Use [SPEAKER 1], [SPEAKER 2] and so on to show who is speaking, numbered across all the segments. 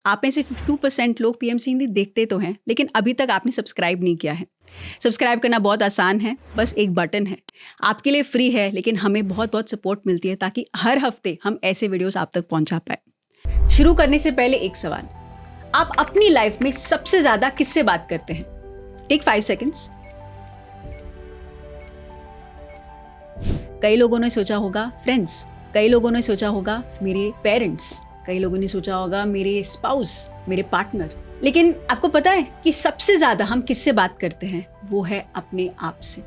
[SPEAKER 1] आप में से 52% लोग पीएमसी हिंदी देखते तो हैं, लेकिन अभी तक आपने सब्सक्राइब नहीं किया है। सब्सक्राइब करना बहुत आसान है, बस एक बटन है। आपके लिए फ्री है, लेकिन हमें बहुत बहुत सपोर्ट मिलती है ताकि हर हफ्ते हम ऐसे वीडियोस आप तक पहुंचा पाए। शुरू करने से पहले एक सवाल, आप अपनी लाइफ में सबसे ज्यादा किससे बात करते हैं? Take 5 seconds. कई लोगों ने सोचा होगा फ्रेंड्स, कई लोगों ने सोचा होगा मेरे पेरेंट्स, कई लोगों ने सोचा होगा मेरे स्पाउस, मेरे पार्टनर। लेकिन आपको पता है कि सबसे ज्यादा हम किससे बात करते हैं? वो है अपने आप से।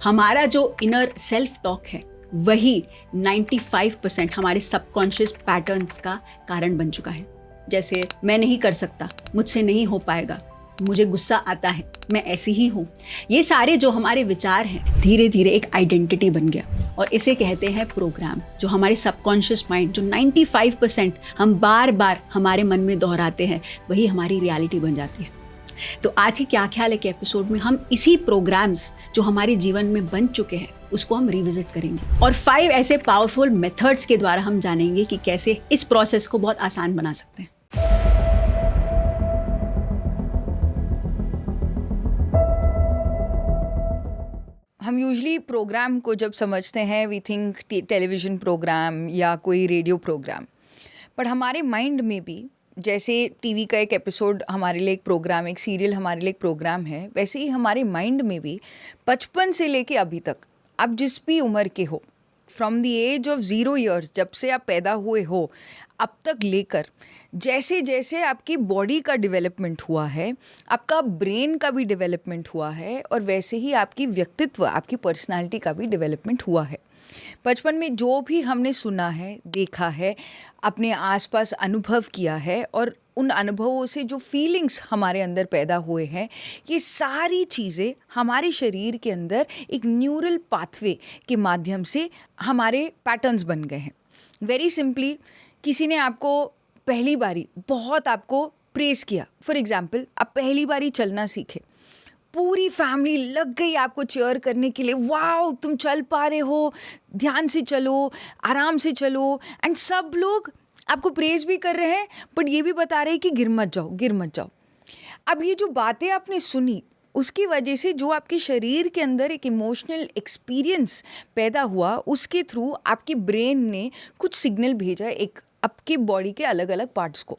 [SPEAKER 1] हमारा जो इनर सेल्फ टॉक है वही 95% हमारे सबकॉन्शियस पैटर्न्स का कारण बन चुका है। जैसे मैं नहीं कर सकता, मुझसे नहीं हो पाएगा, मुझे गुस्सा आता है, मैं ऐसी ही हूँ। ये सारे जो हमारे विचार हैं धीरे धीरे एक आइडेंटिटी बन गया और इसे कहते हैं प्रोग्राम। जो हमारे सबकॉन्शियस माइंड जो 95% हम बार बार हमारे मन में दोहराते हैं, वही हमारी रियलिटी बन जाती है। तो आज के क्या ख्याल है के एपिसोड में हम इसी प्रोग्राम्स जो हमारे जीवन में बन चुके हैं उसको हम रिविजिट करेंगे और 5 ऐसे पावरफुल मेथड्स के द्वारा हम जानेंगे कि कैसे इस प्रोसेस को बहुत आसान बना सकते हैं।
[SPEAKER 2] हम यूजली प्रोग्राम को जब समझते हैं वी थिंक टेलीविज़न प्रोग्राम या कोई रेडियो प्रोग्राम, पर हमारे माइंड में भी जैसे टीवी का एक एपिसोड हमारे लिए एक प्रोग्राम, एक सीरियल हमारे लिए एक प्रोग्राम है, वैसे ही हमारे माइंड में भी बचपन से लेके अभी तक, आप जिस भी उम्र के हो, from the age of 0 years, जब से आप पैदा हुए हो अब तक लेकर जैसे जैसे आपकी बॉडी का डेवलपमेंट हुआ है, आपका ब्रेन का भी डेवलपमेंट हुआ है और वैसे ही आपकी व्यक्तित्व, आपकी पर्सनालिटी का भी डेवलपमेंट हुआ है। बचपन में जो भी हमने सुना है, देखा है, अपने आसपास अनुभव किया है और उन अनुभवों से जो फीलिंग्स हमारे अंदर पैदा हुए हैं, ये सारी चीज़ें हमारे शरीर के अंदर एक न्यूरल पाथवे के माध्यम से हमारे पैटर्न्स बन गए हैं। वेरी सिंपली, किसी ने आपको पहली बारी बहुत आपको प्रेज़ किया, फॉर एग्जाम्पल आप पहली बारी चलना सीखे, पूरी फैमिली लग गई आपको चीयर करने के लिए, वाओ तुम चल पा रहे हो, ध्यान से चलो, आराम से चलो, एंड सब लोग आपको प्रेज़ भी कर रहे हैं बट ये भी बता रहे हैं कि गिर मत जाओ, गिर मत जाओ। अब ये जो बातें आपने सुनी, उसकी वजह से जो आपके शरीर के अंदर एक इमोशनल एक्सपीरियंस पैदा हुआ, उसके थ्रू आपके ब्रेन ने कुछ सिग्नल भेजा एक आपके बॉडी के अलग अलग पार्ट्स को।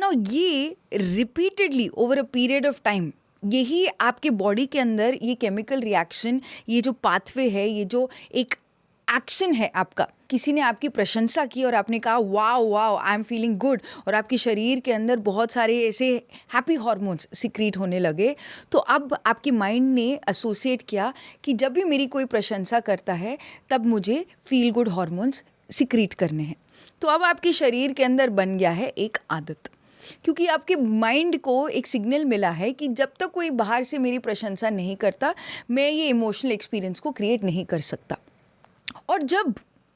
[SPEAKER 2] नाउ ये repeatedly over a period of time, यही आपके बॉडी के अंदर ये केमिकल रिएक्शन, ये जो पाथवे है, ये जो एक एक्शन है आपका, किसी ने आपकी प्रशंसा की और आपने कहा wow wow I am feeling good, और आपके शरीर के अंदर बहुत सारे ऐसे हैप्पी हार्मोन्स सिक्रीट होने लगे, तो अब आपके माइंड ने एसोसिएट किया कि जब भी मेरी कोई प्रशंसा करता है तब मुझे फील गुड हार्मोन्स सिक्रीट करने हैं। तो अब आपके शरीर के अंदर बन गया है एक आदत, क्योंकि आपके माइंड को एक सिग्नल मिला है कि जब तक कोई बाहर से मेरी प्रशंसा नहीं करता, मैं ये इमोशनल एक्सपीरियंस को क्रिएट नहीं कर सकता। और जब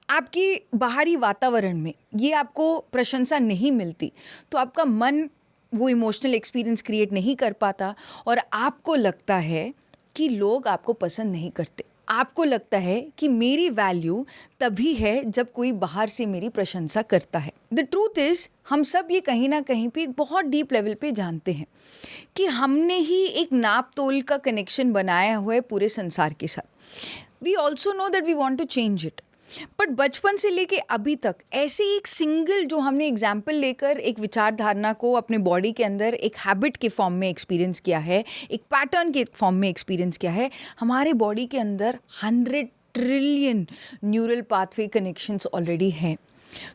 [SPEAKER 2] आपकी बाहरी वातावरण में ये आपको प्रशंसा नहीं मिलती, तो आपका मन वो इमोशनल एक्सपीरियंस क्रिएट नहीं कर पाता और आपको लगता है कि लोग आपको पसंद नहीं करते। आपको लगता है कि मेरी वैल्यू तभी है जब कोई बाहर से मेरी प्रशंसा करता है। द ट्रूथ इज़, हम सब ये कहीं ना कहीं पे एक बहुत डीप लेवल पे जानते हैं कि हमने ही एक नाप तोल का कनेक्शन बनाया हुआ है पूरे संसार के साथ। We also know that we want to change it, but बचपन से लेके अभी तक ऐसे एक सिंगल जो हमने एग्जाम्पल लेकर एक विचारधारणा को अपने बॉडी के अंदर एक हैबिट के फॉर्म में एक्सपीरियंस किया है, एक पैटर्न के फॉर्म में एक्सपीरियंस किया है, हमारे बॉडी के अंदर 100 trillion neural pathway connections already हैं।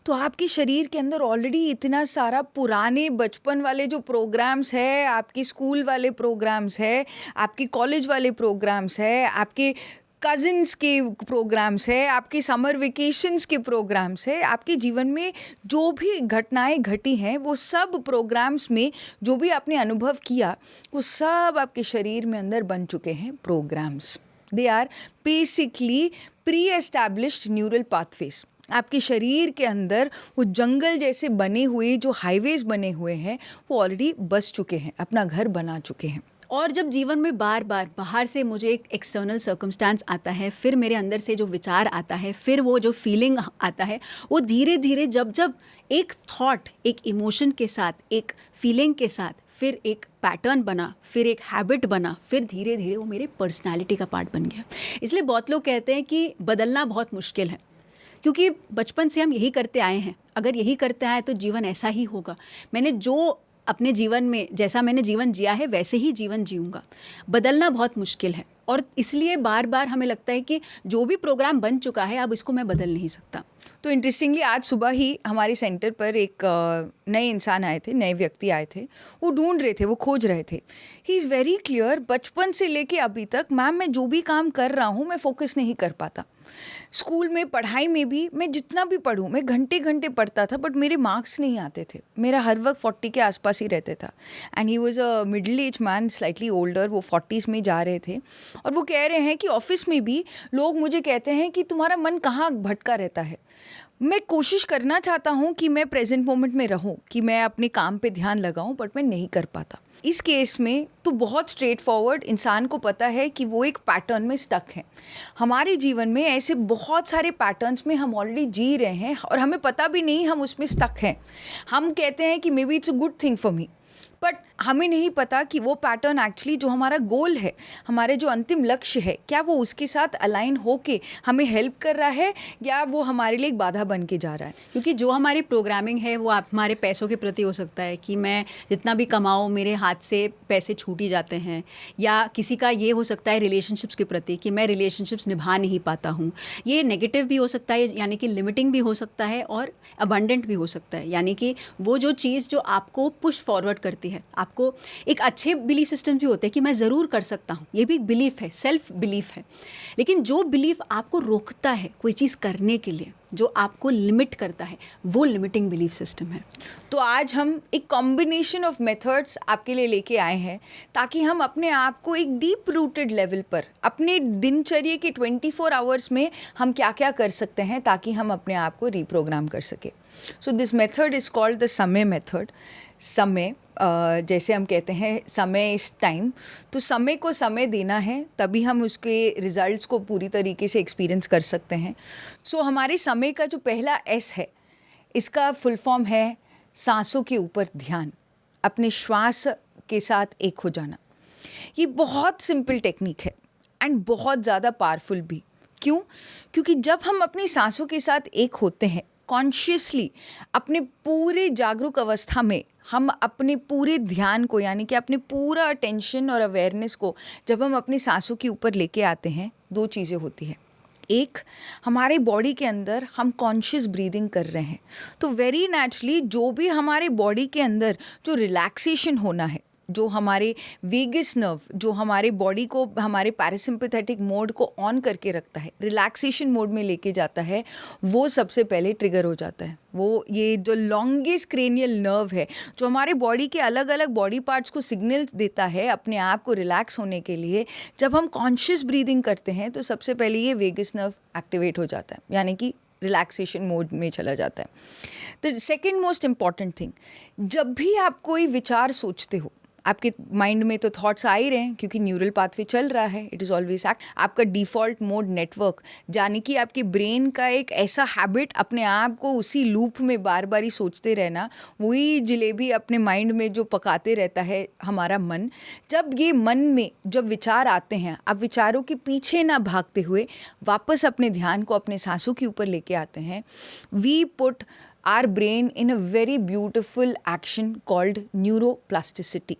[SPEAKER 2] तो आपके शरीर के अंदर ऑलरेडी इतना सारा पुराने बचपन वाले जो प्रोग्राम्स है, आपके स्कूल वाले प्रोग्राम्स है, आपके कॉलेज वाले प्रोग्राम्स है, आपके कज़िन्स के प्रोग्राम्स है, आपके समर वेकेशंस के प्रोग्राम्स है, आपके जीवन में जो भी घटनाएं घटी हैं, वो सब प्रोग्राम्स में जो भी आपने अनुभव किया, वो सब आपके शरीर में अंदर बन चुके हैं programmes. They are basically pre established neural pathways. आपके शरीर के अंदर वो जंगल जैसे बने हुए जो हाईवेज बने हुए हैं, वो ऑलरेडी बस चुके हैं, अपना घर बना चुके हैं।
[SPEAKER 1] और जब जीवन में बार बार बाहर से मुझे एक एक्सटर्नल सर्कमस्टांस आता है, फिर मेरे अंदर से जो विचार आता है, फिर वो जो फीलिंग आता है, वो धीरे धीरे जब एक थॉट, एक इमोशन के साथ, एक फीलिंग के साथ, फिर एक पैटर्न बना, फिर एक हैबिट बना, फिर धीरे धीरे वो मेरे पर्सनालिटी का पार्ट बन गया। इसलिए बहुत लोग कहते हैं कि बदलना बहुत मुश्किल है, क्योंकि बचपन से हम यही करते आए हैं। अगर यही करते आए तो जीवन ऐसा ही होगा। मैंने जो अपने जीवन में, जैसा मैंने जीवन जिया है वैसे ही जीवन जीऊँगा। बदलना बहुत मुश्किल है और इसलिए बार बार हमें लगता है कि जो भी प्रोग्राम बन चुका है अब इसको मैं बदल नहीं सकता।
[SPEAKER 2] तो इंटरेस्टिंगली आज सुबह ही हमारे सेंटर पर एक नए इंसान आए थे, नए व्यक्ति आए थे। वो ढूंढ रहे थे, वो खोज रहे थे। ही इज़ वेरी क्लियर, बचपन से लेके अभी तक मैम मैं जो भी काम कर रहा हूँ मैं फोकस नहीं कर पाता। स्कूल में पढ़ाई में भी मैं जितना भी पढूं, मैं घंटे घंटे पढ़ता था, बट मेरे मार्क्स नहीं आते थे। मेरा हर वक्त 40 के आसपास ही रहते था। And he was a middle age man, slightly older. वो 40s में जा रहे थे और वो कह रहे हैं कि ऑफिस में भी लोग मुझे कहते हैं कि तुम्हारा मन कहाँ भटका रहता है। मैं कोशिश करना चाहता हूँ कि मैं प्रेजेंट मोमेंट में रहूँ, कि मैं अपने काम पे ध्यान लगाऊँ, बट मैं नहीं कर पाता। इस केस में तो बहुत स्ट्रेट फॉरवर्ड, इंसान को पता है कि वो एक पैटर्न में स्टक है। हमारे जीवन में ऐसे बहुत सारे पैटर्न्स में हम ऑलरेडी जी रहे हैं और हमें पता भी नहीं हम उसमें स्टक हैं। हम कहते हैं कि may be it's a good thing for me, but हमें नहीं पता कि वो पैटर्न एक्चुअली जो हमारा गोल है, हमारे जो अंतिम लक्ष्य है, क्या वो उसके साथ अलाइन होके हमें हेल्प कर रहा है या वो हमारे लिए एक बाधा बन के जा रहा है।
[SPEAKER 1] क्योंकि जो हमारी प्रोग्रामिंग है वो हमारे पैसों के प्रति हो सकता है कि मैं जितना भी कमाऊँ मेरे हाथ से पैसे छूट ही जाते हैं, या किसी का ये हो सकता है रिलेशनशिप्स के प्रति कि मैं रिलेशनशिप्स निभा नहीं पाता हूँ। ये नेगेटिव भी हो सकता है, यानी कि लिमिटिंग भी हो सकता है, और अबंडेंट भी हो सकता है, यानी कि वो जो चीज़ जो आपको पुश फॉरवर्ड करती है। आपको एक अच्छे बिलीफ सिस्टम भी होते हैं कि मैं ज़रूर कर सकता हूँ, ये भी एक बिलीफ है, सेल्फ बिलीफ है। लेकिन जो बिलीफ आपको रोकता है कोई चीज़ करने के लिए, जो आपको लिमिट करता है, वो लिमिटिंग बिलीफ सिस्टम है।
[SPEAKER 2] तो आज हम एक कॉम्बिनेशन ऑफ मेथड्स आपके लिए लेके आए हैं ताकि हम अपने आप को एक डीप रूटेड लेवल पर, अपने दिनचर्या के 24 आवर्स में हम क्या क्या कर सकते हैं ताकि हम अपने आप को रीप्रोग्राम कर सके। So this method is called the समय मेथड। समय, जैसे हम कहते हैं समय इज़ टाइम, तो समय को समय देना है, तभी हम उसके रिजल्ट्स को पूरी तरीके से एक्सपीरियंस कर सकते हैं। सो हमारे समय का जो पहला एस है, इसका फुल फॉर्म है सांसों के ऊपर ध्यान, अपने श्वास के साथ एक हो जाना। ये बहुत सिंपल टेक्निक है एंड बहुत ज़्यादा पावरफुल भी। क्यों? क्योंकि जब हम अपनी सांसों के साथ एक होते हैं कॉन्शियसली, अपने पूरे जागरूक अवस्था में, हम अपने पूरे ध्यान को, यानी कि अपने पूरा अटेंशन और अवेयरनेस को जब हम अपनी सांसों के ऊपर लेके आते हैं, दो चीज़ें होती है। एक, हमारे बॉडी के अंदर हम कॉन्शियस ब्रीदिंग कर रहे हैं, तो वेरी नेचुरली जो भी हमारे बॉडी के अंदर जो रिलैक्सेशन होना है, जो हमारे वेगस नर्व, जो हमारे बॉडी को हमारे पैरासिम्पैथेटिक मोड को ऑन करके रखता है, रिलैक्सेशन मोड में लेके जाता है, वो सबसे पहले ट्रिगर हो जाता है। वो ये जो लॉन्गेस्ट क्रेनियल नर्व है, जो हमारे बॉडी के अलग अलग बॉडी पार्ट्स को सिग्नल देता है अपने आप को रिलैक्स होने के लिए, जब हम कॉन्शियस ब्रीदिंग करते हैं तो सबसे पहले ये वेगस नर्व एक्टिवेट हो जाता है, यानी कि रिलैक्सेशन मोड में चला जाता है। The second most important thing, जब भी आप कोई विचार सोचते हो, आपके माइंड में तो थॉट्स आ ही रहे हैं क्योंकि न्यूरल पाथवे चल रहा है, इट इज़ ऑलवेज एक्ट। आपका डिफ़ॉल्ट मोड नेटवर्क, यानी कि आपके ब्रेन का एक ऐसा हैबिट, अपने आप को उसी लूप में बार बार ही सोचते रहना, वही जलेबी अपने माइंड में जो पकाते रहता है हमारा मन। जब ये मन में जब विचार आते हैं, आप विचारों के पीछे ना भागते हुए वापस अपने ध्यान को अपने सांसों के ऊपर लेके आते हैं। We put our brain in a very beautiful action called neuroplasticity.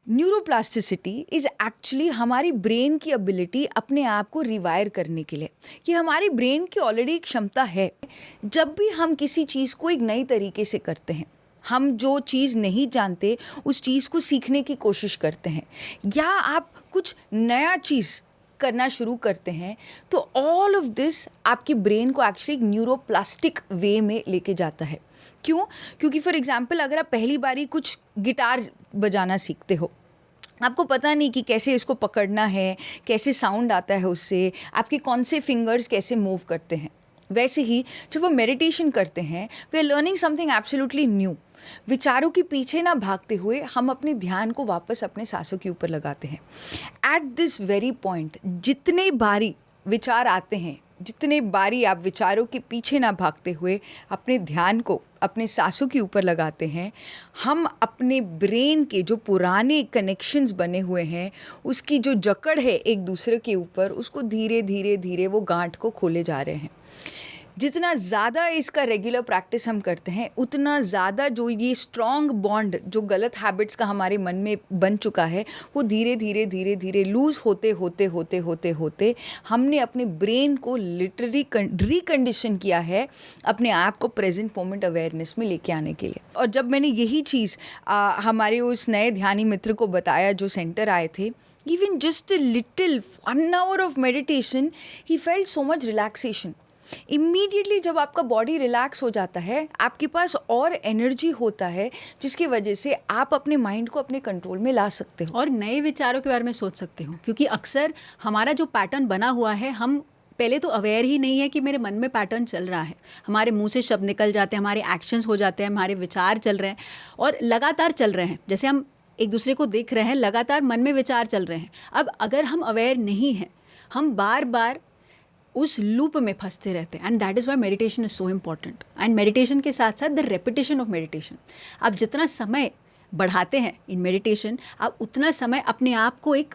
[SPEAKER 2] Neuroplasticity is actually हमारी ब्रेन की एबिलिटी अपने आप को रिवायर करने के लिए। ये हमारी ब्रेन की ऑलरेडी एक क्षमता है। जब भी हम किसी चीज़ को एक नई तरीके से करते हैं, हम जो चीज़ नहीं जानते उस चीज़ को सीखने की कोशिश करते हैं, या आप कुछ नया चीज़ करना शुरू करते हैं, तो ऑल ऑफ दिस आपकी ब्रेन को एक्चुअली एक न्यूरोप्लास्टिक वे में लेके जाता है। क्यों? क्योंकि फॉर एग्जाम्पल अगर आप पहली बारी कुछ गिटार बजाना सीखते हो, आपको पता नहीं कि कैसे इसको पकड़ना है, कैसे साउंड आता है उससे, आपके कौन से फिंगर्स कैसे मूव करते हैं, वैसे ही जब हम मेडिटेशन करते हैं we are learning something absolutely new. विचारों के पीछे ना भागते हुए हम अपने ध्यान को वापस अपने सांसों के ऊपर लगाते हैं। एट दिस वेरी पॉइंट जितने बारी विचार आते हैं, जितने बारी आप विचारों के पीछे ना भागते हुए अपने ध्यान को अपने सांसों के ऊपर लगाते हैं, हम अपने ब्रेन के जो पुराने कनेक्शंस बने हुए हैं, उसकी जो जकड़ है एक दूसरे के ऊपर, उसको धीरे धीरे धीरे वो गांठ को खोले जा रहे हैं। जितना ज़्यादा इसका रेगुलर प्रैक्टिस हम करते हैं, उतना ज़्यादा जो ये स्ट्रॉन्ग बॉन्ड जो गलत हैबिट्स का हमारे मन में बन चुका है, वो धीरे धीरे धीरे धीरे लूज़ होते होते होते होते होते हमने अपने ब्रेन को लिटरली रिकंडीशन किया है अपने आप को प्रेजेंट मोमेंट अवेयरनेस में लेके आने के लिए। और जब मैंने यही चीज़ हमारे उस नए ध्यानी मित्र को बताया जो सेंटर आए थे, even just a little 1 hour of meditation, he felt so much relaxation. Immediately जब आपका बॉडी रिलैक्स हो जाता है, आपके पास और एनर्जी होता है, जिसकी वजह से आप अपने माइंड को अपने कंट्रोल में ला सकते हो
[SPEAKER 1] और नए विचारों के बारे में सोच सकते हो। क्योंकि अक्सर हमारा जो पैटर्न बना हुआ है, हम पहले तो अवेयर ही नहीं है कि मेरे मन में पैटर्न चल रहा है। हमारे मुंह से शब्द निकल जाते हैं, हमारे एक्शंस हो जाते हैं, हमारे विचार चल रहे हैं और लगातार चल रहे हैं। जैसे हम एक दूसरे को देख रहे हैं, लगातार मन में विचार चल रहे हैं। अब अगर हम अवेयर नहीं हैं, हम बार बार उस लूप में फंसते रहते हैं। And that is why meditation is so important. And meditation के साथ साथ द रेपिटेशन ऑफ मेडिटेशन, आप जितना समय बढ़ाते हैं इन मेडिटेशन, आप उतना समय अपने आप को एक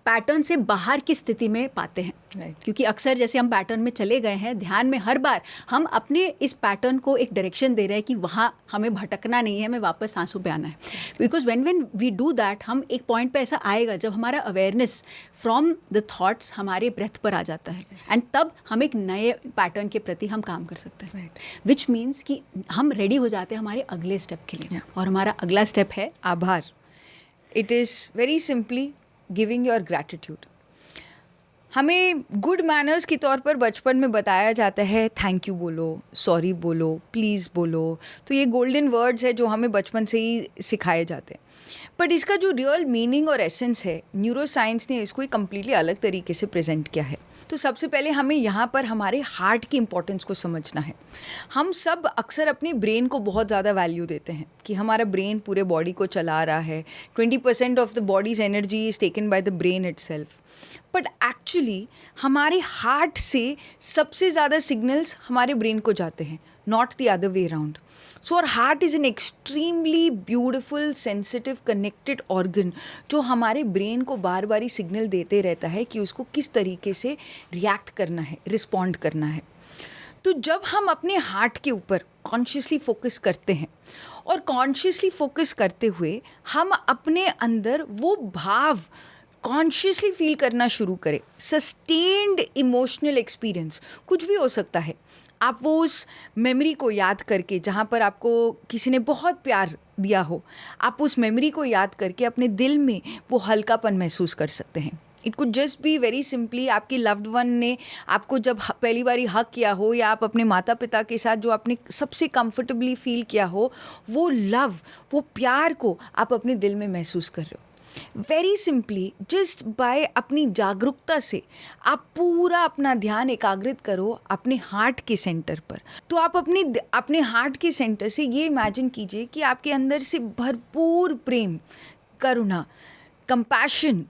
[SPEAKER 1] पैटर्न से बाहर की स्थिति में पाते हैं। क्योंकि अक्सर जैसे हम पैटर्न में चले गए हैं, ध्यान में हर बार हम अपने इस पैटर्न को एक डायरेक्शन दे रहे हैं कि वहाँ हमें भटकना नहीं है, हमें वापस सांसों पे आना है। Because when we do that, हम एक पॉइंट पे ऐसा आएगा जब हमारा अवेयरनेस फ्रॉम द थॉट्स हमारे ब्रेथ पर आ जाता है एंड तब हम एक नए पैटर्न के प्रति हम काम कर सकते हैं। विच मीन्स कि हम रेडी हो जाते हैं हमारे अगले स्टेप के लिए। और हमारा अगला स्टेप है
[SPEAKER 2] आभार। It is very simply giving your gratitude. हमें गुड मैनर्स के तौर पर बचपन में बताया जाता है थैंक यू बोलो, सॉरी बोलो, प्लीज़ बोलो। तो ये गोल्डन वर्ड्स है जो हमें बचपन से ही सिखाए जाते हैं। बट इसका जो रियल मीनिंग और एसेंस है, न्यूरो साइंस ने इसको एक कम्प्लीटली अलग तरीके से प्रेजेंट किया है। तो सबसे पहले हमें यहाँ पर हमारे हार्ट की इम्पोर्टेंस को समझना है। हम सब अक्सर अपने ब्रेन को बहुत ज़्यादा वैल्यू देते हैं कि हमारा ब्रेन पूरे बॉडी को चला रहा है। 20% of the body's energy is taken by the brain itself. But actually हमारे हार्ट से सबसे ज़्यादा सिग्नल्स हमारे ब्रेन को जाते हैं, not the other way around. So our heart is an extremely beautiful, sensitive, connected organ जो हमारे ब्रेन को बार बार ही सिग्नल देते रहता है कि उसको किस तरीके से रिएक्ट करना है, रिस्पॉन्ड करना है। तो जब हम अपने हार्ट के ऊपर कॉन्शियसली फोकस करते हैं और कॉन्शियसली फोकस करते हुए हम अपने अंदर वो भाव कॉन्शियसली फील करना शुरू करें, सस्टेन्ड इमोशनल एक्सपीरियंस कुछ भी हो सकता है। आप वो उस मेमोरी को याद करके, जहाँ पर आपको किसी ने बहुत प्यार दिया हो, आप उस मेमोरी को याद करके अपने दिल में वो हल्कापन महसूस कर सकते हैं। It could just be very simply आपके लव्ड वन ने आपको जब पहली बारी हक किया हो, या आप अपने माता पिता के साथ जो आपने सबसे कंफर्टेबली फील किया हो, वो लव, वो प्यार को आप अपने दिल में महसूस कर रहे हो। वेरी सिंपली जस्ट बाय अपनी जागरूकता से आप पूरा अपना ध्यान एकाग्रित करो अपने हार्ट के सेंटर पर। तो आप अपने हार्ट के सेंटर से ये इमेजिन कीजिए कि आपके अंदर से भरपूर प्रेम, करुणा, कंपैशन,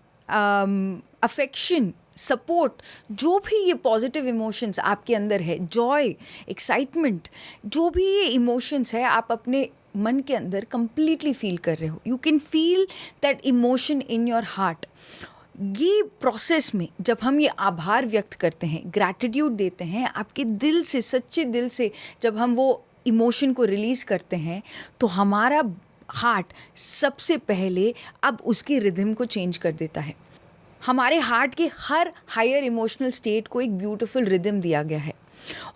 [SPEAKER 2] अफेक्शन, सपोर्ट, जो भी ये पॉजिटिव इमोशंस आपके अंदर है, जॉय, एक्साइटमेंट, जो भी ये इमोशंस है आप अपने मन के अंदर कंप्लीटली फील कर रहे हो। You can feel that emotion in your heart. ये प्रोसेस में जब हम ये आभार व्यक्त करते हैं, ग्रैटिट्यूड देते हैं, आपके दिल से, सच्चे दिल से जब हम वो इमोशन को रिलीज़ करते हैं, तो हमारा हार्ट सबसे पहले अब उसकी रिदम को चेंज कर देता है। हमारे हार्ट के हर हायर इमोशनल स्टेट को एक ब्यूटीफुल रिदम दिया गया है।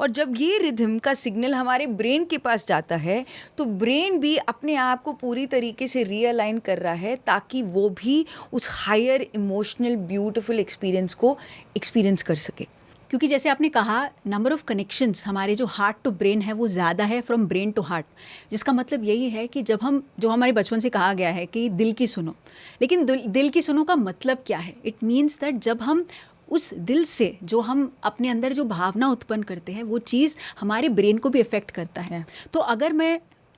[SPEAKER 2] और जब ये रिदम का सिग्नल हमारे ब्रेन के पास जाता है, तो ब्रेन भी अपने आप को पूरी तरीके से रीअलाइन कर रहा है ताकि वो भी उस हायर इमोशनल ब्यूटीफुल एक्सपीरियंस को एक्सपीरियंस कर सके।
[SPEAKER 1] क्योंकि जैसे आपने कहा, नंबर ऑफ़ कनेक्शंस हमारे जो हार्ट टू ब्रेन है वो ज़्यादा है फ्रॉम ब्रेन टू हार्ट। जिसका मतलब यही है कि जब हम, जो हमारे बचपन से कहा गया है कि दिल की सुनो, लेकिन दिल की सुनो का मतलब क्या है? इट मीन्स दैट जब हम उस दिल से जो हम अपने अंदर जो भावना उत्पन्न करते हैं वो चीज़ हमारे ब्रेन को भी इफ़ेक्ट करता है। तो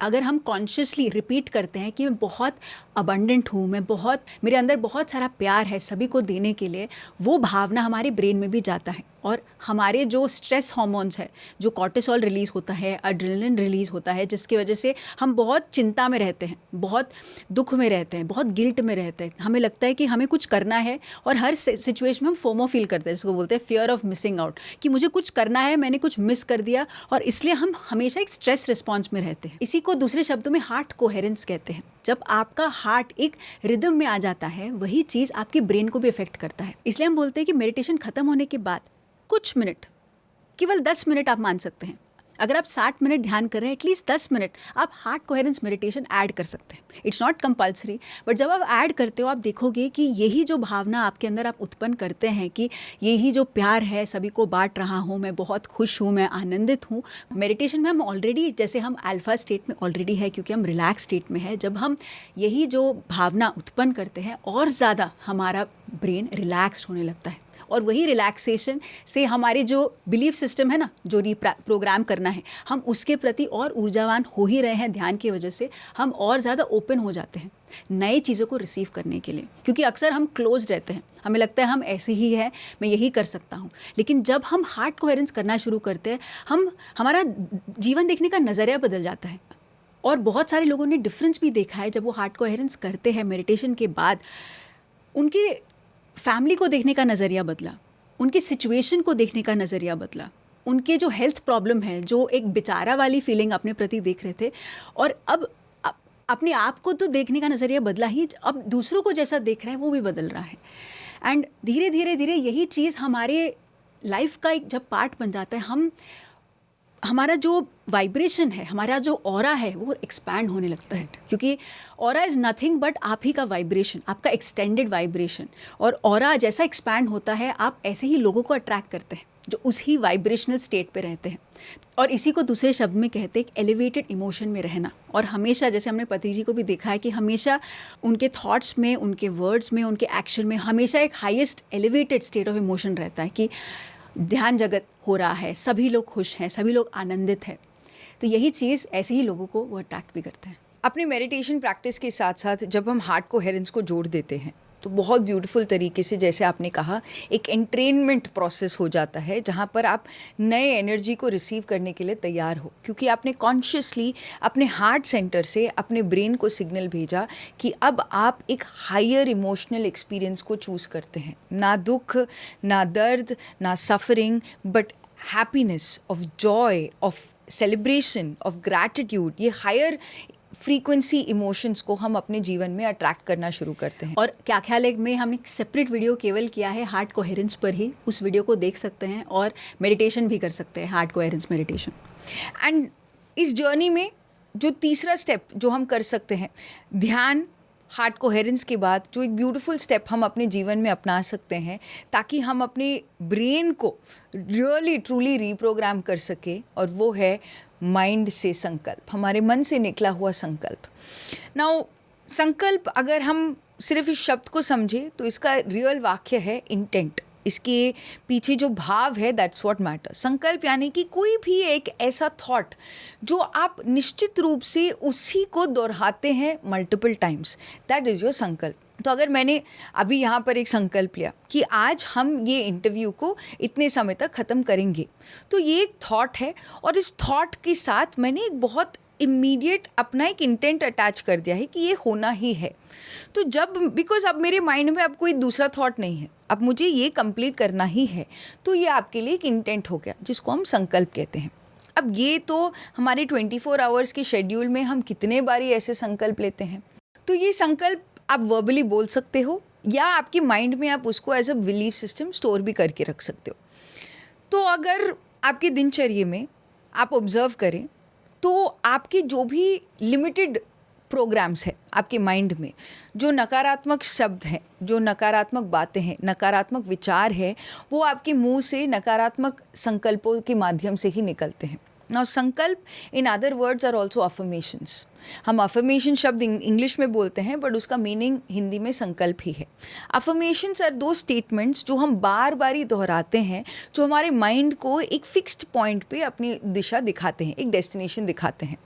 [SPEAKER 1] अगर हम कॉन्शियसली रिपीट करते हैं कि मैं बहुत अबंडेंट हूँ, मेरे अंदर बहुत सारा प्यार है सभी को देने के लिए, वो भावना हमारे ब्रेन में भी जाता है और हमारे जो स्ट्रेस हार्मोन्स है, जो कॉर्टिसोल रिलीज़ होता है, एड्रेनलिन रिलीज़ होता है, जिसकी वजह से हम बहुत चिंता में रहते हैं, बहुत दुख में रहते हैं, बहुत गिल्ट में रहते हैं। हमें लगता है कि हमें कुछ करना है और हर सिचुएशन में हम फोमो फील करते हैं, जिसको बोलते हैं फियर ऑफ मिसिंग आउट, कि मुझे कुछ करना है, मैंने कुछ मिस कर दिया, और इसलिए हम हमेशा एक स्ट्रेस रिस्पॉन्स में रहते हैं। इसी को दूसरे शब्दों में हार्ट कोहेरेंस कहते हैं। जब आपका हार्ट एक रिदम में आ जाता है, वही चीज़ आपके ब्रेन को भी इफेक्ट करता है। इसलिए हम बोलते हैं कि मेडिटेशन खत्म होने के बाद कुछ मिनट, केवल 10 मिनट आप मान सकते हैं, अगर आप 60 मिनट ध्यान कर रहे हैं, एटलीस्ट 10 मिनट आप हार्ट कोहेरेंस मेडिटेशन ऐड कर सकते हैं। इट्स नॉट कंपल्सरी, बट जब आप ऐड करते हो आप देखोगे कि यही जो भावना आपके अंदर आप उत्पन्न करते हैं कि यही जो प्यार है, सभी को बांट रहा हूँ, मैं बहुत खुश हूँ, मैं आनंदित हूँ। मेडिटेशन में हम ऑलरेडी, जैसे हम अल्फा स्टेट में ऑलरेडी है क्योंकि हम रिलैक्स स्टेट में है, जब हम यही जो भावना उत्पन्न करते हैं और ज़्यादा हमारा ब्रेन रिलैक्स्ड होने लगता है, और वही रिलैक्सेशन से हमारे जो बिलीफ सिस्टम है ना, जो प्रोग्राम करना है, हम उसके प्रति और ऊर्जावान हो ही रहे हैं। ध्यान की वजह से हम और ज़्यादा ओपन हो जाते हैं नई चीज़ों को रिसीव करने के लिए, क्योंकि अक्सर हम क्लोज रहते हैं, हमें लगता है हम ऐसे ही है, मैं यही कर सकता हूँ। लेकिन जब हम हार्ट कोहेरेंस करना शुरू करते हैं, हमारा जीवन देखने का नज़रिया बदल जाता है। और बहुत सारे लोगों ने डिफरेंस भी देखा है, जब वो हार्ट कोहेरेंस करते हैं मेडिटेशन के बाद, उनके फैमिली को देखने का नज़रिया बदला, उनकी सिचुएशन को देखने का नज़रिया बदला, उनके जो हेल्थ प्रॉब्लम है, जो एक बेचारा वाली फीलिंग अपने प्रति देख रहे थे, और अब अपने आप को तो देखने का नज़रिया बदला ही, अब दूसरों को जैसा देख रहे हैं वो भी बदल रहा है। एंड धीरे धीरे धीरे यही चीज़ हमारे लाइफ का एक जब पार्ट बन जाता है, हमारा जो वाइब्रेशन है, हमारा जो ऑरा है, वो एक्सपैंड होने लगता है, क्योंकि ऑरा इज़ नथिंग बट आप ही का वाइब्रेशन, आपका एक्सटेंडेड वाइब्रेशन। और ऑरा जैसा एक्सपैंड होता है, आप ऐसे ही लोगों को अट्रैक्ट करते हैं जो उसी वाइब्रेशनल स्टेट पे रहते हैं। और इसी को दूसरे शब्द में कहते हैं एक एलिवेटेड इमोशन में रहना। और हमेशा, जैसे हमने पति जी को भी देखा है कि हमेशा उनके थॉट्स में, उनके वर्ड्स में, उनके एक्शन में हमेशा एक highest elevated state of emotion रहता है कि ध्यान जगत हो रहा है, सभी लोग खुश हैं, सभी लोग आनंदित हैं। तो यही चीज़ ऐसे ही लोगों को वो अट्रैक्ट भी करते हैं।
[SPEAKER 2] अपनी मेडिटेशन प्रैक्टिस के साथ साथ जब हम हार्ट कोहेरेंस को जोड़ देते हैं, तो बहुत ब्यूटीफुल तरीके से, जैसे आपने कहा, एक एंट्रेनमेंट प्रोसेस हो जाता है, जहाँ पर आप नए एनर्जी को रिसीव करने के लिए तैयार हो, क्योंकि आपने कॉन्शियसली अपने हार्ट सेंटर से अपने ब्रेन को सिग्नल भेजा कि अब आप एक हायर इमोशनल एक्सपीरियंस को चूज़ करते हैं। ना दुख, ना दर्द, ना suffering, but happiness, of Joy, of celebration, of gratitude. ये हायर फ्रीक्वेंसी इमोशंस को हम अपने जीवन में अट्रैक्ट करना शुरू करते हैं।
[SPEAKER 1] और क्या ख्याल है में हमने एक सेपरेट वीडियो केवल किया है हार्ट कोहेरेंस पर ही, उस वीडियो को देख सकते हैं और मेडिटेशन भी कर सकते हैं, हार्ट कोहेरेंस मेडिटेशन।
[SPEAKER 2] एंड इस जर्नी में जो तीसरा स्टेप जो हम कर सकते हैं, ध्यान, हार्ट कोहेरेंस के बाद जो एक ब्यूटीफुल स्टेप हम अपने जीवन में अपना सकते हैं, ताकि हम अपने ब्रेन को रियली ट्रूली रीप्रोग्राम कर सके, और वो है माइंड से संकल्प, हमारे मन से निकला हुआ संकल्प। नाउ संकल्प, अगर हम सिर्फ इस शब्द को समझे तो इसका रियल वाक्य है इंटेंट। इसके पीछे जो भाव है, दैट्स व्हाट मैटर्स। संकल्प यानी कि कोई भी एक ऐसा थॉट जो आप निश्चित रूप से उसी को दोहराते हैं multiple times, that is your संकल्प। तो अगर मैंने अभी यहाँ पर एक संकल्प लिया कि आज हम ये इंटरव्यू को इतने समय तक ख़त्म करेंगे, तो ये एक थॉट है, और इस थॉट के साथ मैंने एक बहुत इमीडिएट अपना एक इंटेंट अटैच कर दिया है कि ये होना ही है। तो जब, बिकॉज अब मेरे माइंड में अब कोई दूसरा थॉट नहीं है, अब मुझे ये कंप्लीट करना ही है, तो ये आपके लिए एक इंटेंट हो गया, जिसको हम संकल्प कहते हैं। अब ये तो हमारे 24 आवर्स के शेड्यूल में हम कितने बारी ऐसे संकल्प लेते हैं। तो ये संकल्प आप वर्बली बोल सकते हो, या आपके माइंड में आप उसको as a belief system store भी करके रख सकते हो। तो अगर आपके दिनचर्या में आप ऑब्जर्व करें, तो आपके जो भी लिमिटेड प्रोग्राम्स हैं आपके माइंड में, जो नकारात्मक शब्द हैं, जो नकारात्मक बातें हैं, नकारात्मक विचार है, वो आपके मुंह से नकारात्मक संकल्पों के माध्यम से ही निकलते हैं। नाउ संकल्प in other words are also affirmations. हम अफर्मेशन शब्द इंग्लिश में बोलते हैं बट उसका मीनिंग हिंदी में संकल्प ही है. अफर्मेशंस आर दो स्टेटमेंट्स जो हम बार बार ही दोहराते हैं, जो हमारे माइंड को एक फिक्स्ड पॉइंट पे अपनी दिशा दिखाते हैं, एक डेस्टिनेशन दिखाते हैं.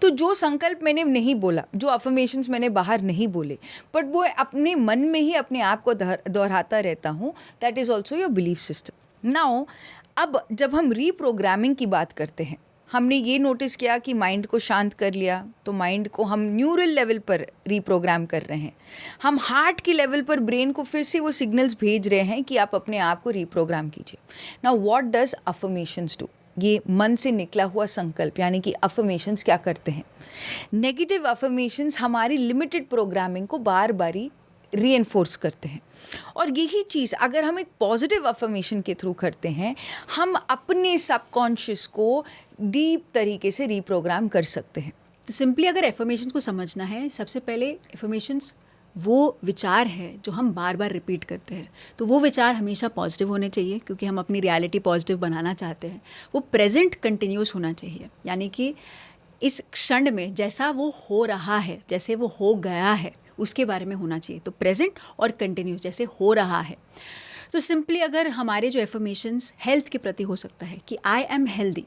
[SPEAKER 2] तो जो संकल्प मैंने नहीं बोला, जो अफर्मेशंस मैंने बाहर नहीं बोले, बट वो अपने मन में ही अपने आप को दोहराता रहता हूँ, that is also your belief system. Now अब जब हम रीप्रोग्रामिंग की बात करते हैं, हमने ये नोटिस किया कि माइंड को शांत कर लिया, तो माइंड को हम न्यूरल लेवल पर रीप्रोग्राम कर रहे हैं. हम हार्ट के लेवल पर ब्रेन को फिर से वो सिग्नल्स भेज रहे हैं कि आप अपने आप को रीप्रोग्राम कीजिए. Now what does affirmations do? ये मन से निकला हुआ संकल्प यानी कि अफर्मेशंस क्या करते हैं? नेगेटिव अफर्मेशंस हमारी लिमिटेड प्रोग्रामिंग को बार बारी रीएनफोर्स करते हैं. और यही चीज़ अगर हम एक पॉजिटिव अफर्मेशन के थ्रू करते हैं, हम अपने सबकॉन्शियस को डीप तरीके से रीप्रोग्राम कर सकते हैं.
[SPEAKER 1] तो सिंपली अगर एफर्मेशंस को समझना है, सबसे पहले एफर्मेशंस वो विचार है जो हम बार बार रिपीट करते हैं. तो वो विचार हमेशा पॉजिटिव होने चाहिए क्योंकि हम अपनी रियलिटी पॉजिटिव बनाना चाहते हैं. वो प्रेजेंट कंटिन्यूस होना चाहिए, यानी कि इस क्षण में जैसा वो हो रहा है, जैसे वो हो गया है, उसके बारे में होना चाहिए. तो प्रेजेंट और कंटिन्यूस जैसे हो रहा है. तो सिंपली अगर हमारे जो एफर्मेशंस हेल्थ के प्रति हो सकता है कि I am healthy.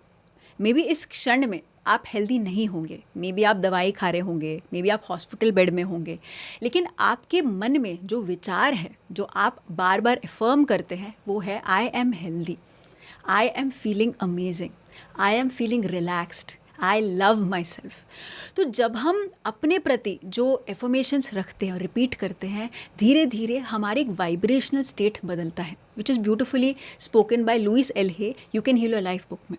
[SPEAKER 1] May be इस क्षण में आप हेल्दी नहीं होंगे, मे बी आप दवाई खा रहे होंगे, मे बी आप हॉस्पिटल बेड में होंगे, लेकिन आपके मन में जो विचार है, जो आप बार बार अफर्म करते हैं, वो है आई am healthy, I am feeling amazing, I am feeling relaxed, I love my self. तो जब हम अपने प्रति जो एफर्मेशंस रखते हैं और रिपीट करते हैं, धीरे धीरे हमारे एक वाइब्रेशनल स्टेट बदलता है, which is beautifully spoken by Louise L Hay, you can heal your life book में.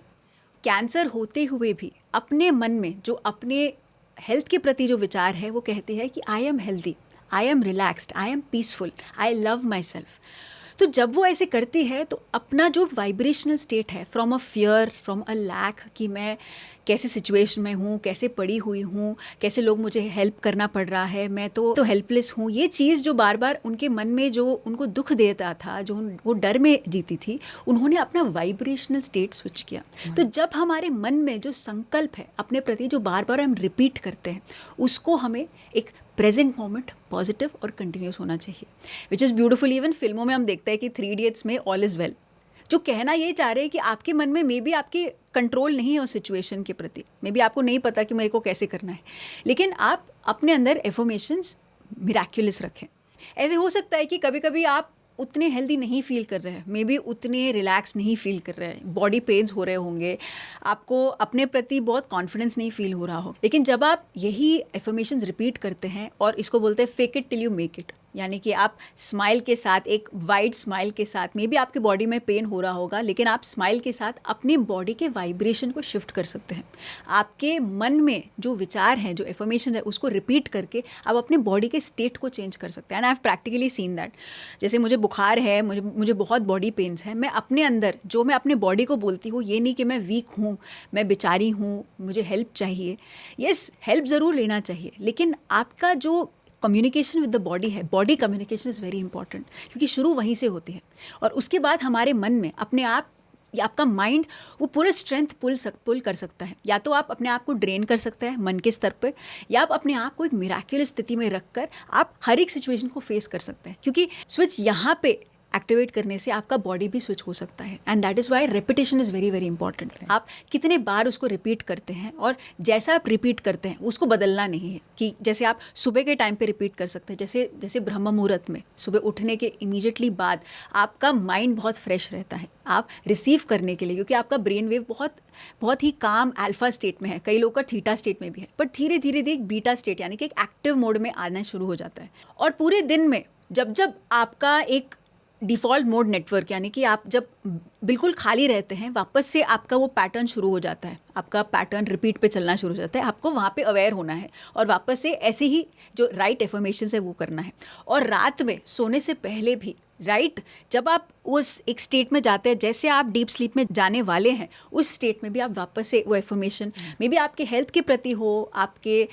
[SPEAKER 1] कैंसर होते हुए भी अपने मन में जो अपने हेल्थ के प्रति जो विचार है, वो कहते हैं कि I am healthy, I am relaxed, I am peaceful, I love my self. तो जब वो ऐसे करती है तो अपना जो वाइब्रेशनल स्टेट है, from a fear, from a lack कि मैं कैसे सिचुएशन में हूँ, कैसे पड़ी हुई हूँ, कैसे लोग मुझे हेल्प करना पड़ रहा है, मैं तो हेल्पलेस हूँ, ये चीज़ जो बार बार उनके मन में जो उनको दुख देता था, जो वो डर में जीती थी, उन्होंने अपना वाइब्रेशनल स्टेट स्विच किया. तो जब हमारे मन में जो संकल्प है अपने प्रति जो बार बार हम रिपीट करते हैं, उसको हमें एक प्रेजेंट मोमेंट पॉजिटिव और कंटिन्यूस होना चाहिए, विच इज़ ब्यूटिफुल. इवन फिल्मों में हम देखते हैं कि 3 इडियट्स में ऑल इज़ वेल, जो कहना ये चाह रहे हैं कि आपके मन में मे बी आपकी कंट्रोल नहीं है उस सिचुएशन के प्रति, मे बी आपको नहीं पता कि मेरे को कैसे करना है, लेकिन आप अपने अंदर एफर्मेशंस मिराक्युलस रखें. ऐसे हो सकता है कि कभी कभी आप उतने हेल्दी नहीं फील कर रहे हैं, मे बी उतने रिलैक्स नहीं फील कर रहे हैं, बॉडी पेन्स हो रहे होंगे, आपको अपने प्रति बहुत कॉन्फिडेंस नहीं फील हो रहा हो, लेकिन जब आप यही एफर्मेशंस रिपीट करते हैं, और इसको बोलते हैं fake it till you make it, यानी कि आप स्माइल के साथ, एक वाइड स्माइल के साथ, मे बी आपकी बॉडी में पेन हो रहा होगा, लेकिन आप स्माइल के साथ अपनी बॉडी के वाइब्रेशन को शिफ्ट कर सकते हैं. आपके मन में जो विचार हैं, जो एफर्मेशन है, उसको रिपीट करके आप अपने बॉडी के स्टेट को चेंज कर सकते हैं. And I have practically seen that. जैसे मुझे बुखार है, मुझे बहुत बॉडी पेन्स है, मैं अपने अंदर जो मैं अपने बॉडी को बोलती हूँ, ये नहीं कि मैं वीक हूँ, मैं बेचारी हूँ, मुझे हेल्प चाहिए. येस, हेल्प ज़रूर लेना चाहिए, लेकिन आपका जो कम्युनिकेशन विद द बॉडी है, body communication is very important, क्योंकि शुरू वहीं से होती है. और उसके बाद हमारे मन में अपने आप, या आपका माइंड वो पूरा स्ट्रेंथ पुल कर सकता है. या तो आप अपने आप को ड्रेन कर सकते हैं मन के स्तर पे, या आप अपने आप को एक मिराक्युलस स्थिति में रखकर आप हर एक सिचुएशन को फेस कर सकते हैं, क्योंकि स्विच यहाँ पे एक्टिवेट करने से आपका बॉडी भी स्विच हो सकता है. And that is why repetition is very very important. आप कितने बार उसको रिपीट करते हैं, और जैसा आप रिपीट करते हैं उसको बदलना नहीं है. कि जैसे आप सुबह के टाइम पे रिपीट कर सकते हैं, जैसे ब्रह्म मुहूर्त में सुबह उठने के इमीडिएटली बाद आपका माइंड बहुत फ्रेश रहता है आप रिसीव करने के लिए, क्योंकि आपका ब्रेन वेव बहुत ही काम अल्फा स्टेट में है, कई लोग का थीटा स्टेट में भी है, पर धीरे धीरे एक बीटा स्टेट यानी कि एक एक्टिव मोड में आना शुरू हो जाता है. और पूरे दिन में जब आपका एक डिफ़ॉल्ट मोड नेटवर्क, यानी कि आप जब बिल्कुल खाली रहते हैं, वापस से आपका वो पैटर्न शुरू हो जाता है, आपका पैटर्न रिपीट पे चलना शुरू हो जाता है. आपको वहाँ पे अवेयर होना है और वापस से ऐसे ही जो राइट एफर्मेशंस है वो करना है. और रात में सोने से पहले भी राइट जब आप उस एक स्टेट में जाते हैं, जैसे आप डीप स्लीप में जाने वाले हैं, उस स्टेट में भी आप वापस से वो एफर्मेशन मे बी आपके हेल्थ के प्रति हो, आपके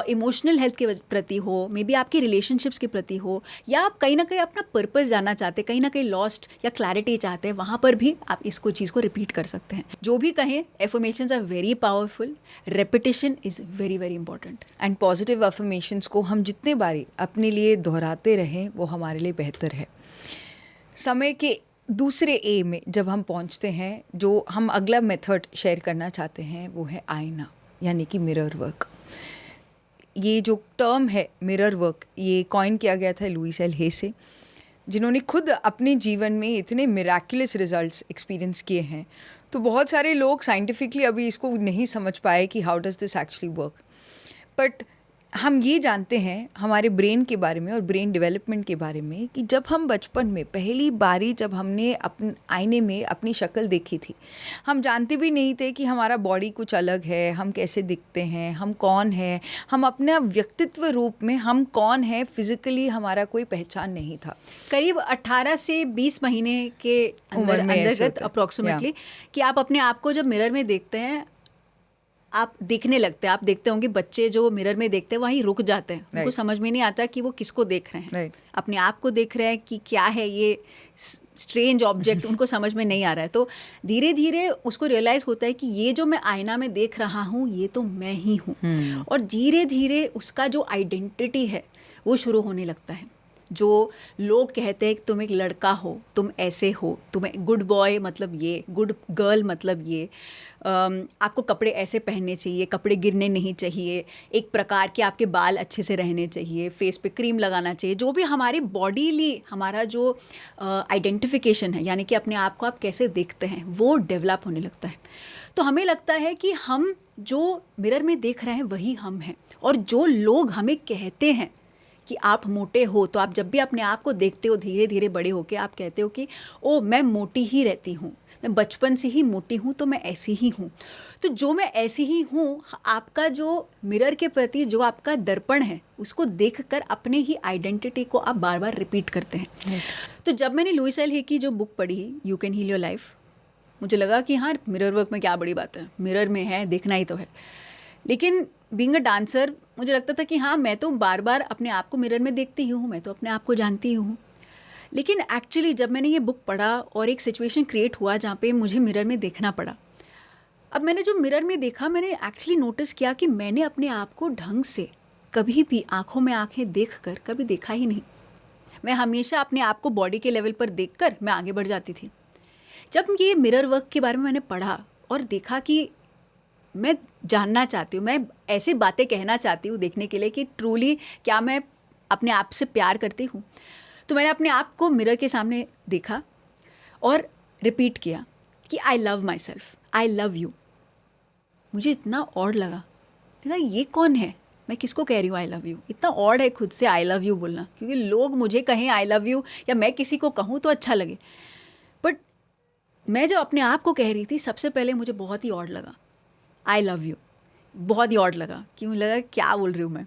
[SPEAKER 1] इमोशनल हेल्थ के प्रति हो, मे बी आपके रिलेशनशिप्स के प्रति हो, या आप कहीं ना कहीं अपना पर्पस जानना चाहते हैं, कहीं ना कहीं लॉस्ट या क्लैरिटी चाहते हैं, वहाँ पर भी आप इसको चीज़ को रिपीट कर सकते हैं. जो भी कहें, affirmations are very powerful, repetition is very very important.
[SPEAKER 2] And positive affirmations को हम जितने बारी अपने लिए दोहराते रहें वो हमारे लिए बेहतर है. समय के दूसरे ए में जब हम पहुंचते हैं, जो हम अगला मेथड शेयर करना चाहते हैं वो है आईना, यानी कि मिरर वर्क. ये जो टर्म है मिरर वर्क, ये कॉइन किया गया था लुइस एल हे से, जिन्होंने खुद अपने जीवन में इतने मिराकुलस रिजल्ट्स एक्सपीरियंस किए हैं. तो बहुत सारे लोग साइंटिफिकली अभी इसको नहीं समझ पाए कि how does this actually work. But हम ये जानते हैं हमारे ब्रेन के बारे में और ब्रेन डेवलपमेंट के बारे में कि जब हम बचपन में पहली बारी जब हमने अपने आईने में अपनी शक्ल देखी थी, हम जानते भी नहीं थे कि हमारा बॉडी कुछ अलग है, हम कैसे दिखते हैं, हम कौन हैं, हम अपना व्यक्तित्व रूप में हम कौन हैं, फिजिकली हमारा कोई पहचान नहीं था.
[SPEAKER 1] करीब 18 से 20 महीने के अंतर्गत अप्रोक्सीमेटली कि आप अपने आप को जब मिरर में देखते हैं, आप देखने लगते हैं. आप देखते होंगे बच्चे जो मिरर में देखते हैं वहीं रुक जाते हैं. उनको समझ में नहीं आता कि वो किसको देख रहे हैं. अपने आप को देख रहे हैं कि क्या है ये स्ट्रेंज ऑब्जेक्ट, उनको समझ में नहीं आ रहा है. तो धीरे धीरे उसको रियलाइज़ होता है कि ये जो मैं आईना में देख रहा हूँ ये तो मैं ही हूँ. और धीरे धीरे उसका जो आइडेंटिटी है वो शुरू होने लगता है. जो लोग कहते हैं कि तुम एक लड़का हो, तुम ऐसे हो, तुम्हें गुड बॉय मतलब ये, गुड गर्ल मतलब ये, आपको कपड़े ऐसे पहनने चाहिए, कपड़े गिरने नहीं चाहिए, एक प्रकार के आपके बाल अच्छे से रहने चाहिए, फेस पे क्रीम लगाना चाहिए. जो भी हमारी बॉडीली हमारा जो आइडेंटिफिकेशन है, यानी कि अपने आप को आप कैसे देखते हैं, वो डेवलप होने लगता है. तो हमें लगता है कि हम जो मिरर में देख रहे हैं वही हम हैं. और जो लोग हमें कहते हैं कि आप मोटे हो, तो आप जब भी अपने आप को देखते हो धीरे धीरे बड़े होके आप कहते हो कि ओ मैं मोटी ही रहती हूँ, मैं बचपन से ही मोटी हूँ, तो मैं ऐसी ही हूँ. तो जो मैं ऐसी ही हूँ, आपका जो मिरर के प्रति जो आपका दर्पण है उसको देखकर अपने ही आइडेंटिटी को आप बार बार रिपीट करते हैं. तो जब मैंने लुइस एल हे की जो बुक पढ़ी, you can heal your life, मुझे लगा कि हाँ मिरर वर्क में क्या बड़ी बात है, मिरर में है, देखना ही तो है. लेकिन बीइंग अ डांसर मुझे लगता था कि हाँ मैं तो बार बार अपने आप को मिरर में देखती ही हूँ, मैं तो अपने आप को जानती ही हूँ. लेकिन एक्चुअली जब मैंने ये बुक पढ़ा और एक सिचुएशन क्रिएट हुआ जहाँ पे मुझे मिरर में देखना पड़ा, अब मैंने जो मिरर में देखा, मैंने एक्चुअली नोटिस किया कि मैंने अपने आप को ढंग से कभी भी आँखों में आँखें देख कर कभी देखा ही नहीं. मैं हमेशा अपने आप को बॉडी के लेवल पर देख कर मैं आगे बढ़ जाती थी. जब ये मिरर वर्क के बारे में मैंने पढ़ा और देखा कि मैं जानना चाहती हूँ, मैं ऐसे बातें कहना चाहती हूँ देखने के लिए कि ट्रूली क्या मैं अपने आप से प्यार करती हूँ, तो मैंने अपने आप को मिरर के सामने देखा और रिपीट किया कि आई love my self, I love you. मुझे इतना ऑड लगा, ये कौन है, मैं किसको कह रही हूँ आई लव यू. इतना ऑड है खुद से आई लव यू बोलना, क्योंकि लोग मुझे कहें आई लव यू या मैं किसी को कहूँ तो अच्छा लगे. बट मैं जब अपने आप को कह रही थी, सबसे पहले मुझे बहुत ही ऑड लगा आई लव यू, बहुत ही ऑड लगा कि मुझे लगा क्या बोल रही हूँ मैं.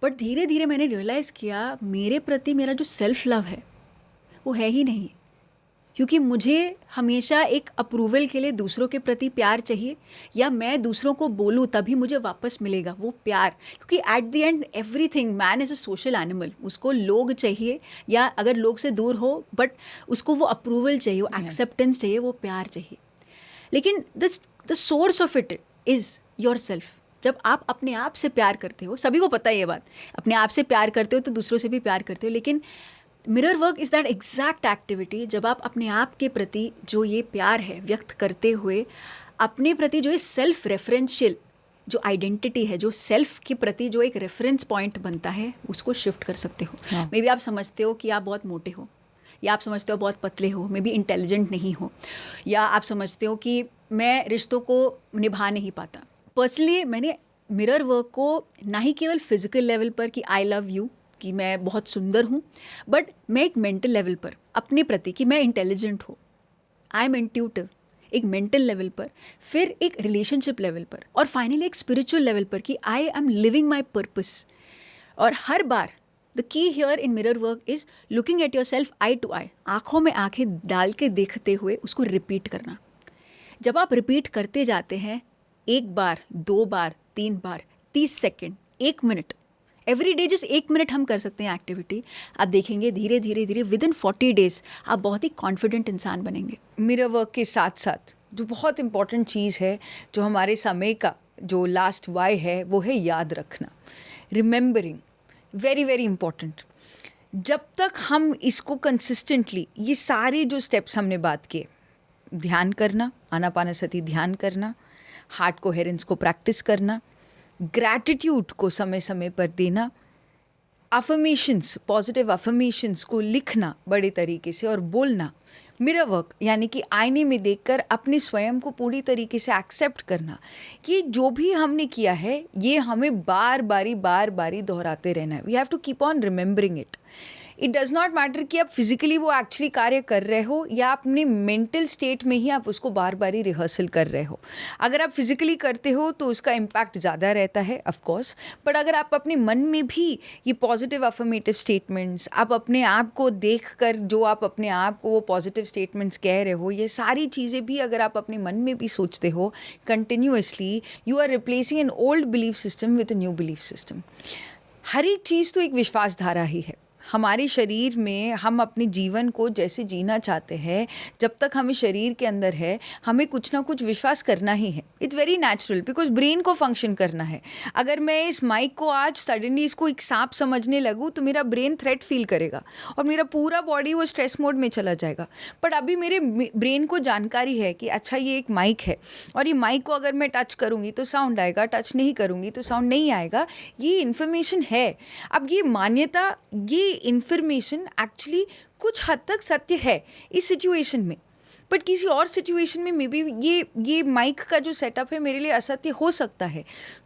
[SPEAKER 1] बट धीरे धीरे मैंने रियलाइज़ किया मेरे प्रति मेरा जो सेल्फ लव है वो है ही नहीं, क्योंकि मुझे हमेशा एक अप्रूवल के लिए दूसरों के प्रति प्यार चाहिए, या मैं दूसरों को बोलूँ तभी मुझे वापस मिलेगा वो प्यार. क्योंकि at the end everything, man is a social animal. उसको लोग चाहिए, या अगर लोग से दूर हो बट उसको वो अप्रूवल चाहिए, वो एक्सेप्टेंस चाहिए, वो प्यार चाहिए. लेकिन the source of it is your self. जब आप अपने आप से प्यार करते हो, सभी को पता है ये बात, अपने आप से प्यार करते हो तो दूसरों से भी प्यार करते हो. लेकिन mirror work is that exact activity जब आप अपने आप के प्रति जो ये प्यार है व्यक्त करते हुए अपने प्रति जो ये सेल्फ रेफरेंशियल जो आइडेंटिटी है, जो सेल्फ के प्रति जो एक रेफरेंस पॉइंट बनता है, उसको शिफ्ट कर सकते हो. मे बी आप समझते हो कि आप बहुत मोटे हो, या आप समझते हो बहुत पतले हो, मे बी इंटेलिजेंट नहीं हो, या आप समझते हो कि मैं रिश्तों को निभा नहीं पाता. पर्सनली मैंने मिरर वर्क को ना ही केवल फिजिकल लेवल पर कि आई लव यू, कि मैं बहुत सुंदर हूँ, बट मैं एक मेंटल लेवल पर अपने प्रति कि मैं इंटेलिजेंट हूँ, आई एम इंट्यूटिव, एक मेंटल लेवल पर, फिर एक रिलेशनशिप लेवल पर, और फाइनली एक स्पिरिचुअल लेवल पर कि I am living my purpose. और हर बार the key here in mirror work is looking at yourself eye to eye, आँखों में आँखें डाल के देखते हुए उसको रिपीट करना. जब आप रिपीट करते जाते हैं 1 बार, 2 बार, 3 बार, 30 सेकेंड, 1 मिनट, एवरी डे जिस 1 मिनट हम कर सकते हैं एक्टिविटी, आप देखेंगे धीरे धीरे धीरे विद इन 40 days आप बहुत ही कॉन्फिडेंट इंसान बनेंगे.
[SPEAKER 2] मिरर वर्क के साथ साथ जो बहुत इम्पॉर्टेंट चीज़ है, जो हमारे समय का जो लास्ट वाई है, वो है याद रखना, रिमेंबरिंग. Very very important. जब तक हम इसको कंसिस्टेंटली, ये सारे जो स्टेप्स हमने बात किए, ध्यान करना, आनापानसति ध्यान करना, हार्ट कोहेरेंस को प्रैक्टिस करना, ग्रैटिट्यूड को समय समय पर देना, अफर्मेशंस, पॉजिटिव अफर्मेशंस को लिखना बड़े तरीके से और बोलना, मिरर वर्क यानी कि आईने में देखकर अपने स्वयं को पूरी तरीके से एक्सेप्ट करना कि जो भी हमने किया है ये हमें बार बारी दोहराते रहना है. We have to keep on remembering it. It does not matter कि आप फिजिकली वो एक्चुअली कार्य कर रहे हो या अपने मेंटल स्टेट में ही आप उसको बार बार रिहर्सल कर रहे हो. अगर आप फिजिकली करते हो तो उसका इम्पैक्ट ज़्यादा रहता है ऑफ कोर्स, बट अगर आप अपने मन में भी ये पॉजिटिव अफर्मेटिव स्टेटमेंट्स, आप अपने आप को देख कर जो आप अपने आप को वो पॉजिटिव स्टेटमेंट्स कह रहे हो, ये सारी चीज़ें भी अगर आप अपने मन में भी सोचते हो continuously, you are replacing an old belief system with a new belief system. हर एक चीज़ तो एक विश्वास धारा ही है. हमारे शरीर में हम अपने जीवन को जैसे जीना चाहते हैं, जब तक हमें शरीर के अंदर है, हमें कुछ ना कुछ विश्वास करना ही है. It's very natural because brain को फंक्शन करना है. अगर मैं इस माइक को आज सडनली इसको एक सांप समझने लगूँ तो मेरा ब्रेन थ्रेट फील करेगा और मेरा पूरा बॉडी वो स्ट्रेस मोड में चला जाएगा. बट अभी मेरे ब्रेन को जानकारी है कि अच्छा ये एक माइक है और ये माइक को अगर मैं टच करूँगी तो साउंड आएगा, टच नहीं करूँगी तो साउंड नहीं आएगा. ये इन्फॉर्मेशन है. अब ये मान्यता, ये इंफॉर्मेशन एक्चुअली कुछ हद तक सत्य है इस सिचुएशन में, बट किसी और सिचुएशन में मे बी ये माइक का जो सेटअप है मेरे लिए असत्य हो सकता है.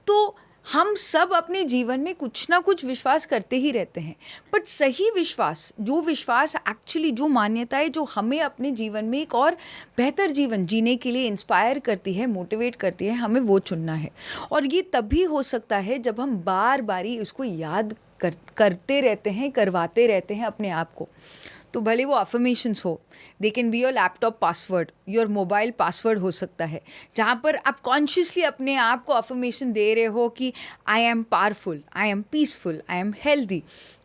[SPEAKER 2] तो हम सब अपने जीवन में कुछ ना कुछ विश्वास करते ही रहते हैं, बट सही विश्वास, जो विश्वास एक्चुअली, जो मान्यताएं जो हमें अपने जीवन में एक और बेहतर जीवन जीने के लिए इंस्पायर करती है, मोटिवेट करती है, हमें वो चुनना है. और ये तभी हो सकता है जब हम बार बारी उसको याद करते रहते हैं, करवाते रहते हैं अपने आप को. तो भले वो अफर्मेशंस हो, they can be your laptop password, your mobile password हो सकता है, जहाँ पर आप कॉन्शियसली अपने आप को अफर्मेशन दे रहे हो कि I M powerful, I am peaceful, I am healthy.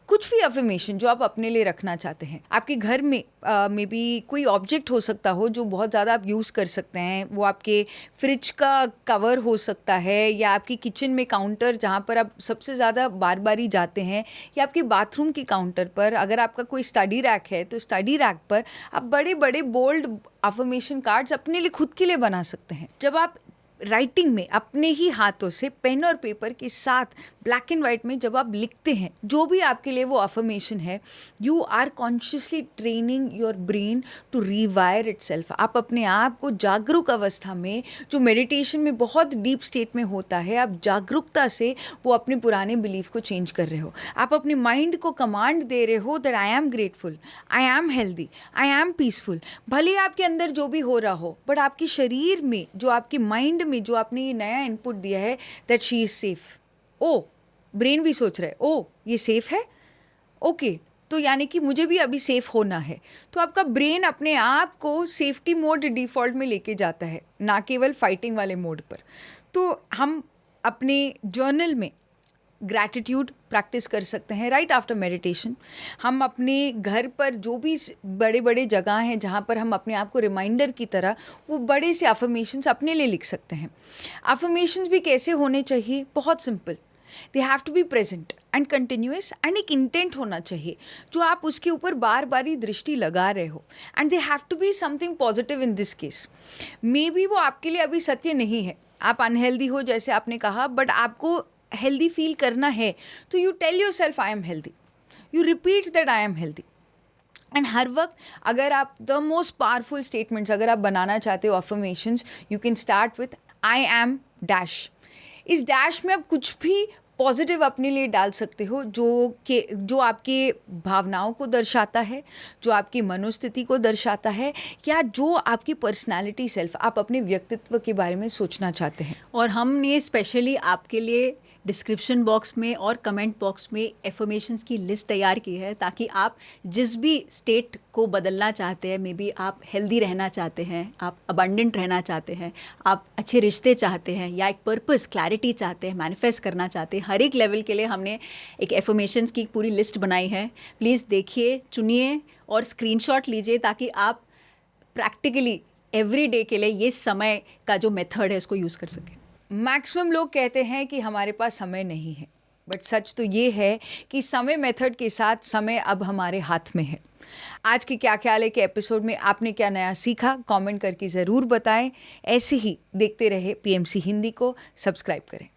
[SPEAKER 2] कुछ भी अफर्मेशन जो आप अपने लिए रखना चाहते हैं. आपके घर में मे बी कोई ऑब्जेक्ट हो सकता हो जो बहुत ज़्यादा आप यूज़ कर सकते हैं. वो आपके फ्रिज का कवर हो सकता है, या आपकी किचन में काउंटर जहाँ पर आप सबसे ज़्यादा बार बारी जाते हैं, या आपके बाथरूम के काउंटर पर. अगर आपका कोई स्टडी रैक है तो स्टडी रैक पर आप बड़े बड़े बोल्ड अफर्मेशन कार्ड्स अपने लिए खुद के लिए बना सकते हैं. जब आप राइटिंग में अपने ही हाथों से पेन और पेपर के साथ ब्लैक एंड वाइट में जब आप लिखते हैं जो भी आपके लिए वो अफर्मेशन है, you are consciously training your brain to rewire itself. आप अपने आप को जागरूक अवस्था में, जो मेडिटेशन में बहुत डीप स्टेट में होता है, आप जागरूकता से वो अपने पुराने बिलीफ को चेंज कर रहे हो. आप अपने माइंड को कमांड दे रहे हो that I am grateful, I am healthy, I am peaceful. भले आपके अंदर जो भी हो रहा हो, बट आपके शरीर में, जो आपके माइंड में जो आपने ये नया इनपुट दिया है, that she is safe. Oh, brain भी सोच रहा है, ओ ये सेफ है, ओके, तो यानी कि मुझे भी अभी सेफ होना है. तो आपका ब्रेन अपने आप को सेफ्टी मोड डिफ़ॉल्ट में लेके जाता है, ना केवल फाइटिंग वाले मोड पर. तो हम अपने जर्नल में ग्रैटिट्यूड प्रैक्टिस कर सकते हैं राइट आफ्टर मेडिटेशन. हम अपने घर पर जो भी बड़े बड़े जगह हैं जहाँ पर हम अपने आप को रिमाइंडर की तरह वो बड़े से अफर्मेशंस अपने लिए लिख सकते हैं. अफर्मेशंस भी कैसे होने चाहिए? बहुत simple. They have to be present and continuous, and एक इंटेंट होना चाहिए जो आप उसके ऊपर बार बारी दृष्टि लगा रहे हो. And they have to be something positive in this case. Maybe वो आपके लिए अभी सत्य नहीं है, आप अनहेल्दी हो जैसे आपने कहा, बट आपको हेल्दी फील करना है, तो you tell yourself I am healthy, you repeat that I am healthy. And हर वक्त अगर आप द मोस्ट पावरफुल स्टेटमेंट्स अगर आप बनाना चाहते हो affirmations, you can start with I am dash. इस डैश में आप कुछ भी पॉजिटिव अपने लिए डाल सकते हो जो आपके भावनाओं को दर्शाता है, जो आपकी मनोस्थिति को दर्शाता है, या जो आपकी पर्सनालिटी सेल्फ, आप अपने व्यक्तित्व के बारे में सोचना चाहते हैं.
[SPEAKER 1] और हमने स्पेशली आपके लिए डिस्क्रिप्शन बॉक्स में और कमेंट बॉक्स में एफर्मेशंस की लिस्ट तैयार की है, ताकि आप जिस भी स्टेट को बदलना चाहते हैं, मे बी आप हेल्दी रहना चाहते हैं, आप अबंडेंट रहना चाहते हैं, आप अच्छे रिश्ते चाहते हैं, या एक पर्पस क्लैरिटी चाहते हैं, मैनिफेस्ट करना चाहते हैं, हर एक लेवल के लिए हमने एक एफर्मेशंस की पूरी लिस्ट बनाई है। प्लीज़ देखिए, चुनिए और स्क्रीनशॉट लीजिए, ताकि आप प्रैक्टिकली एवरी डे के लिए ये समय का जो मेथड है इसको यूज़ कर सकें।
[SPEAKER 2] मैक्सिमम लोग कहते हैं कि हमारे पास समय नहीं है, बट सच तो ये है कि समय मेथड के साथ समय अब हमारे हाथ में है। आज के क्या ख्याल है के एपिसोड में आपने क्या नया सीखा, कमेंट करके ज़रूर बताएं। ऐसे ही देखते रहे PMC हिंदी को, सब्सक्राइब करें।